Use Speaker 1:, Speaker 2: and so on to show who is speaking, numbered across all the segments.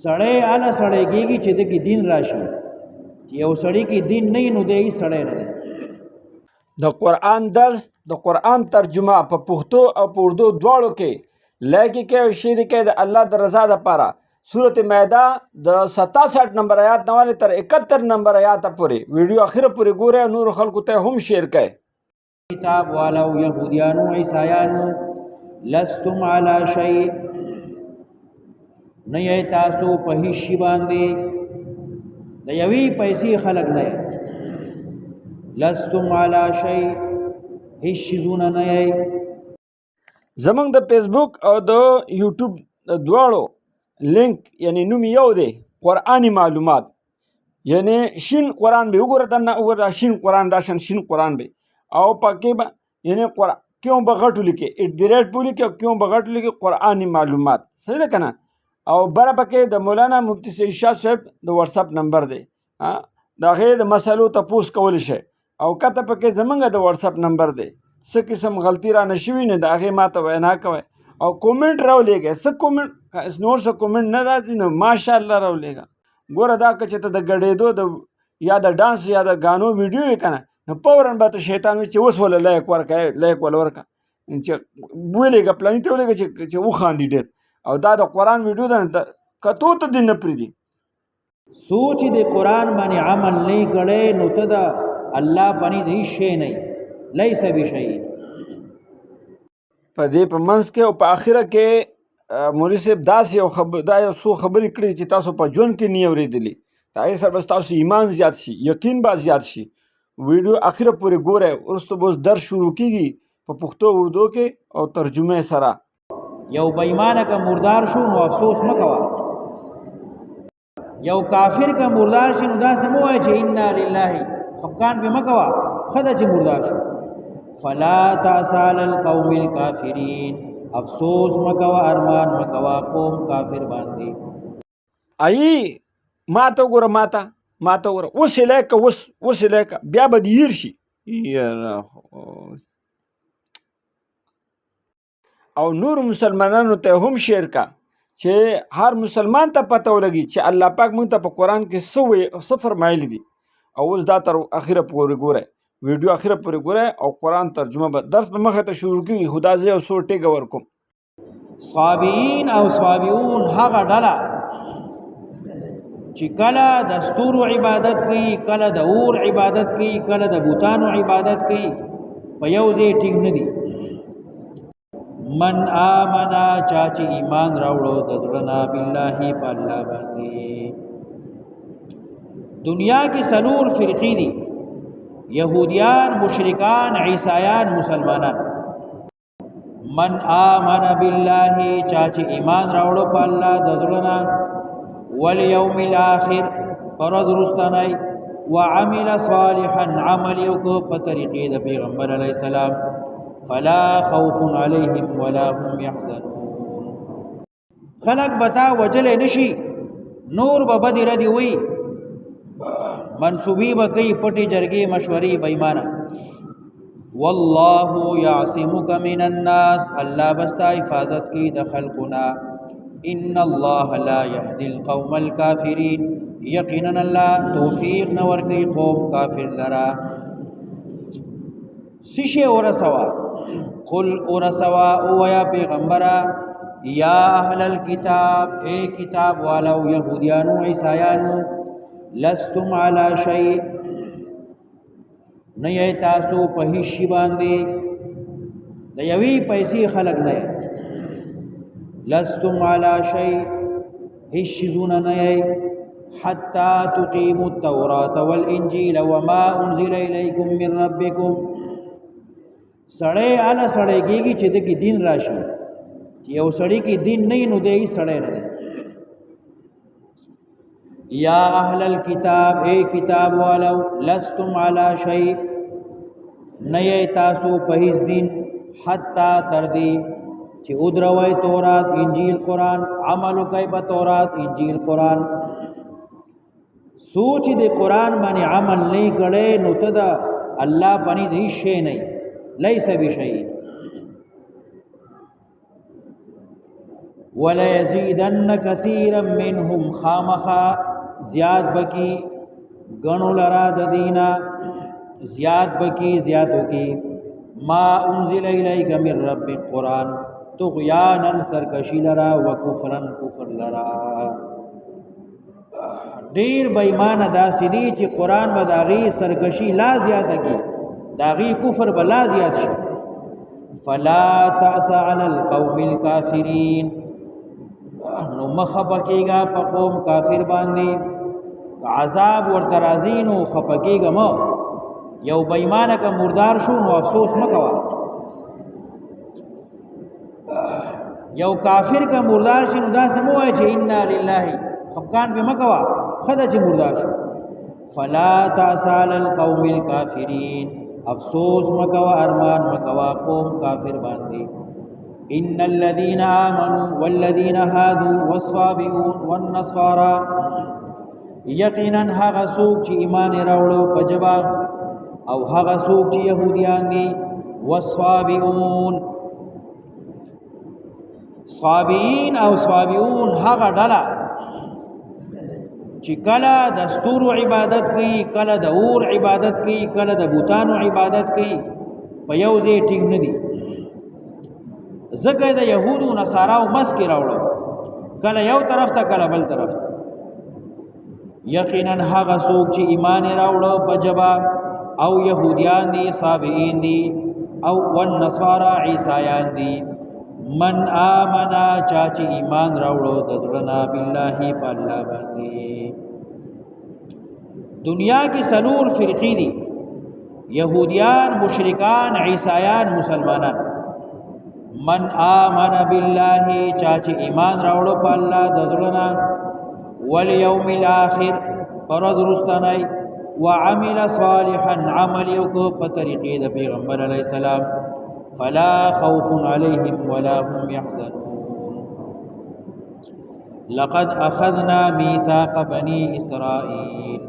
Speaker 1: سړی اله سړی کېږي چې د کې دین راشي. یو سړی کې دین نه نو دی سړی نه دی.
Speaker 2: د قرآن درس د قرآن ترجمه په پښتو او په اردو دواړو کې لایک کې او شیر کې د الله د رضا لپاره سورۃ مائده د 67 نمبر آیات نواله تر 71 نمبر آیات پورې ویډیو اخر پورې ګوره، نور خلکو ته هم شیر کړئ.
Speaker 1: کتاب والو یهودیانو عیسایانو لستم علی شیء، نه یې تاسو په هیڅ شي باندې د یوې پیسې خلق نه یې. لستم علی شیء، هیڅ شیزونه نه یې.
Speaker 2: زمونږ د فیسبوک او د یوټیوب دواړو لینک یعنی نوم یو دی، قرآنی معلومات، یعنی شین قرآن به وګوره، دنه وګوره شین قرآن، دا شین قرآن به او پکې به یعنی کیوں بغټو لیکي @، بولی کې کیوں بغټو لیکي قرآنی معلومات، صحیح ده کنه. او بره پکې د مولانا مفتی سعید شاه صاحب د واتس اپ نمبر دی، د هغې د مسلو تپوس کولی شئ. او کته پکې زمونږ د واتس اپ نمبر دی، څه قسم غلطي را نشوي نه د هغې ماته وینا کوئ او کومنټ راولېږئ. څه کومنټ نور څه کومنټ نه راځي نو ماشاءالله راولېږه. ګوره دا که چې ته د ګډېدو د یا د ډانس یا د غانو ویډیو یې که نه نو فوراً به ته شیطان وي چې اوس وله لایک ورکړه، لایک وله ورکړه، چې ولیږه پلاني ته ولیږه چې وخاندي ډېر. او دا د قرآن ویډیو ده، کتو ته دې نه پرېږدي.
Speaker 1: سوچ د قرآن باندې عمل نه کړی نو ته د الله باندې هیڅ شی نه، لیس بشیء.
Speaker 2: په دې په منځ کې او په آخره کې مولوي صاحب داسې یو څو خبرې کړي چې تاسو په ژوند کې نه اورېدلي، د هغې سره به ستاسو ایمان زیات شي، یقین به زیات شي. ویډیو آخره پورې ګورئ، وروسته به اوس درس شروع کېږي په پښتو اردو کې او ترجمه سره.
Speaker 1: یو بېمانه که مردار شو نو افسوس مه کوه، یو کافر که مردار شي نو داسې مه وایه چې انا لله، خفګان پې مه کوه، ښه ده چې مردار شو. فلا تأس علی القوم الکافرین، افسوس مه کوه، ارمان مه کوه قوم کافر باندې.
Speaker 2: ای ماته وګوره، ماته وګوره، اوس یې لایک اوس یې لایک، بیا به دې هیر شي. او نور مسلمانانو ته هم شیر کا چې هر مسلمان ته پته ولګي چې الله پاک مونږ ته په قرآن کې څه فرمایلی دي. او اوس دا تر اخره پورې ګورئ، ویډیو اخره پورې ګورئ او قرآن ترجمه به درس په مخه ته شروع کېږي. خدا زه یو څو ټېکه ورکوم.
Speaker 1: صابئین او صابئون هغه ډله چې کله د ستورو عبادت کوي، کله د اور عبادت کوي، کله د بوتانو عبادت کوي، په یو ځای ټینګ نه دي. من آمنا، چا چې ایمان راوړو د زړه نه، بالله په الله باندې. دنیا کې څلور فرقې دي، یهودیان، مشرکان، عیسایان، مسلمانان. من آمن بالله، چا چې ایمان راوړو په الله د زړه نه، والیوم الاخر، ورځ وروستنۍ، وعمل صالحا، عمل یې وکړو په طریقې د پیغمبر علیه السلام، فلا خوف علیهم ولا هم یحزنون. خلق بتا وجلې نشي، نور به بدې ردې وي، منصوبې به کوي، پټې جرګې مشورې بېمانه. والله یعصمک من الناس، الله بستا حفاظت کوي د خلقنا. ان الله لا یهدی القوم الکافرین، یقینا الله توفیق نه ورکوي قوم کافر لرا. سشی ورسوا، قل ورسوا، اویا پیغمبرا، یا اهل الكتاب، اے کتاب والو یهودیانو عیسایانو، لستم علی شیء، نه یې تاسو په هیڅ شي باندې د یوې پیسې خلق نه یې. لستم علی شیء، هیڅ شیزونه نه یې. حتی تقیموا التوراة والانجیل وما انزل الیکم من ربکم، سړی اله سړی کېږي چې د کې دین راشي. یو سړی کې دین نه نو دی سړی نه دی. یا اهل الكتاب، اے کتاب والو، لستم علی شیء، نه یې تاسو په هیڅ دین، حتی تر دې چې ودروئ تورات، انجیل، قرآن، عمل وکئ په تورات، انجیل، قرآن. سوچ د قرآن باندې عمل نه کړی نو ته د الله باندې هیڅ شی نه، لیس بشیء. وليزيدن كثيرا منهم خامخا زیاد بکی گنو لرا ددینا زیاد بکی زیادو کی ما انزل الیک من رب قرآن طغیانا سرکشی لرا و کفرا کفر لرا. دیر بېمانه داسې دي چې قرآن به د هغې سرکشي لا زیاته کی د هغې کفر به لا زیات شي. فلا تأس علی القوم الکافرین نو مخه پکېږه په قوم کافر باندې عذاب ورته راځي نو خفه کېږه مه. یو بېمانه که مردار شو نو افسوس مه کوه. یو کافر که مردار شي نو داسې مه وایه چې انا لله خفګان پې مه کوه ښه ده چې مردار شو. فلا تأس علی القوم الکافرین افسوس مه کوه ارمان مه کوه قوم کافر باندې. ان الذين آمنوا والذين هادوا والصابئون والنصارى یقینا هغه څوک چې ایمان راوړو په جبا او هغه څوک چې يهوديان دي والصابئون صابئین او صابئون هغه ډله چې کله د ستورو عبادت کوي کله د اور عبادت کوي کله د بوتانو عبادت کوي په یو ځای ټینګ نه دي. ځکه د یهودو نصاراو مس کې راوړو کله یو طرف ته کله بل طرف ته. یقینا هغه څوک چې ایمان راوړو په جبا او يهوديان دي صابئین دي او والنصارى عیسایان دي. من آمنا چا چې ایمان راوړو د زړه بالله په الله باندې. دنیا کې څلور فرقې دي يهوديان مشرکان عیسایان مسلمانان. من آمن بالله چا چې ایمان راوړو په الله د زړه والیوم الاخر پرز رستنی وعمل صالحا عمل یوکو په طریقې د پیغمبر علیہ السلام فلا خوف علیهم ولا هم يحزنون. لقد اخذنا میثاق بنی اسرائیل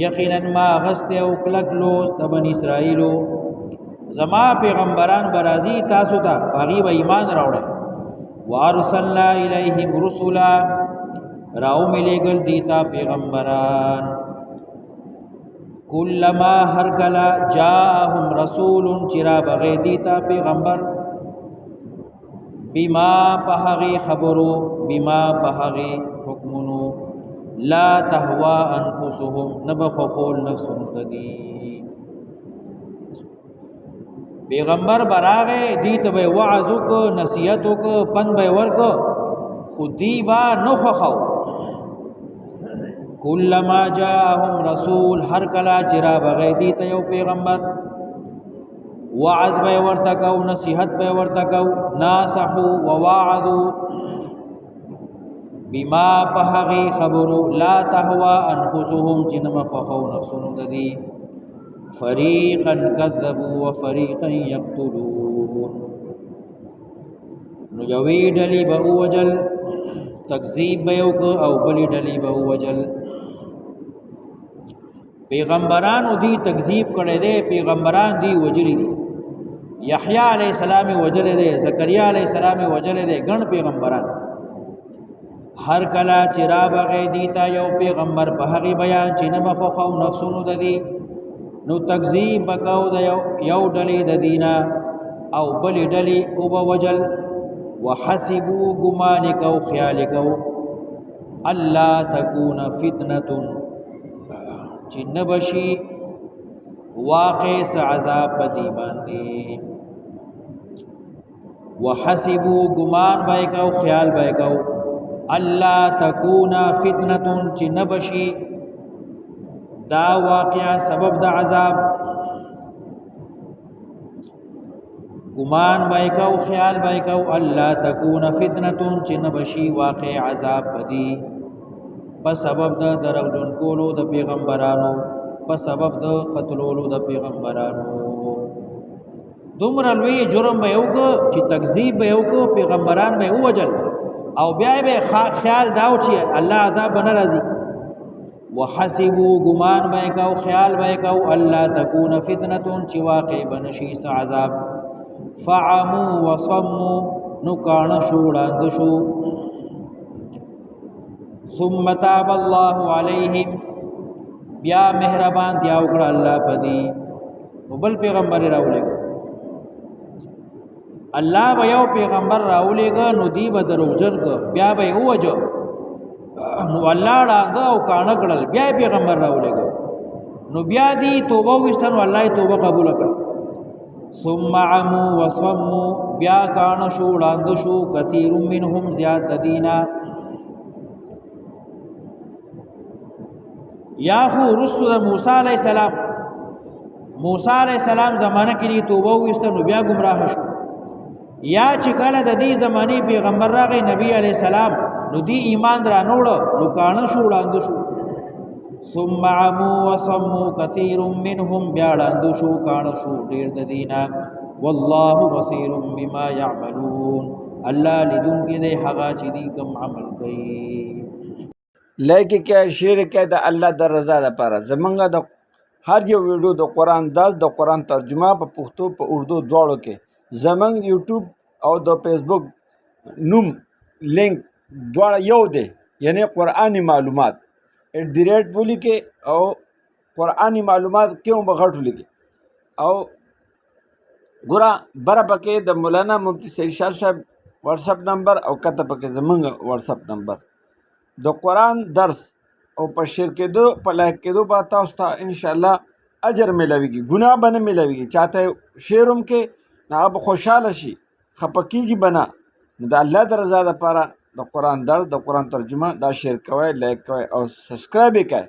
Speaker 1: یقینا ما غست او کلک لوز د بنی اسرائیلو زما پیغمبران برازی تاسو ته هغه به ایمان راوړل. وارسلنا الیهم رسلا راو ملیگل دیتا پیغمبران. کلما ہر کلا جاءهم رسول چرا بغی دیتا پیغمبر بما پہغی خبرو بما پہغی حکمنو لا تهوا انفسهم نبخخول نفسنو ددی. پیغمبر براغه دیت به وعظو کو نصیحتو کو پن به ورکو خودی با نخخو. کلما جاءهم رسول هر کلا چرا بغی دیتا یو پیغمبر وعظ بے ورتکو نصیحت بے ورتکو ناسحو وواعدو بما پہغی خبرو لا تهوا انفسهم جنم فخو نفسنو ددی. فریقا کذبوا وفریقا یقتلون نو یوی ڈلی با اوجل تکذیب بیوک او بلی ڈلی با اوجل. پیغمبرانو دی تکذیب کړي دي پیغمبران دی وجلی دي. یحیی علیہ السلام وجل دي زکریا علیہ السلام وجل دي ګڼ پیغمبران. هر کلا چې را بغې دیتا یو پیغمبر په هغه بیان چې نه مخخو نفسونو د دي نو تکذیب وکاو د یو ډلې د دینا او بل ډلې او به وجل. وحسبوا ګمان کو خیال کو الله تکون فتنه چې نبشي واقع س عذاب بدی باندې. وحسبوا ګمان به کو خیال به کو الله تکون فتنه چې نبشي دا واقعا سبب د عذاب. ګمان به کو خیال به کو الله تکون فتنه چې نبشي واقع عذاب بدی په سبب د درغجن کولو د پیغمبرانو په سبب د قتلولو د پیغمبرانو. دومره لوی جرم به یو کو چې تکذیب به یو کو پیغمبران به وجل او بیا به خیال داو چې الله عذاب بن راضي. وحسبوا ګمان به کو خیال به کو الله تکون فتنه چې واقع بنشي س عذاب. فعموا وصموا نو کان شو وړاند شو ثم تاب الله علیهم بیا مهربان دی او کړه الله پدی نو بل پیغمبر راولېګو الله به یو پیغمبر راولېګو نو دی به دروژن کو بیا به اوجو نو الله راغه او کانه کړل بیا پیغمبر راولېګو نو بیا دی توبه وستنو الله توبه قبول کړ ثم عموا وصموا بیا کانه شو وړاند شو کثیر منهم زیاد دینا یا خو رسول موسی علیہ السلام زمانہ کې توبه وستنو بیا گمراه شو یا چې کله د دې زمانی پیغمبر راغی نبی علیہ السلام نو دی ایمان را نوړو نو کانه شو وړاند شو ثم عموا وصموا كثير منهم بیا وړاند شو کانه شو ډیر د دینا والله بصير بما يعملون الله لیدون کې د هغه چې دی کوم عمل کوي
Speaker 2: لیکن کیا شعر کې د الله د رضا لپاره زمونږ د هر یو ویډیو د قرآن درس د قرآن ترجمه په پښتو په اردو دواړو کې زمونږ یوټیوب او د فیسبوک نوم لینک دواړه یو دی یعنی قرآنی معلومات @ بولی کې او قرآنی معلومات کیوں بغټ لیکي او ګوره بره پکې د مولانا مفتی سید شاه صاحب واتساپ نمبر او کته پکې زمونږ واتساپ نمبر د قرآن درس او په شیر کېدو په لایک کېدو به تاسو ته انشاءالله اجر میلاویږي ګناه به نه میلاویږي چاته شعر هم کې نه هغه به خوشحاله شي خفه کېږي به نه نو د الله د رضا لپاره د قرآن درس د قرآن ترجمه دا شیر کوئ لایک کوئ او سبسکرایب یې کوئ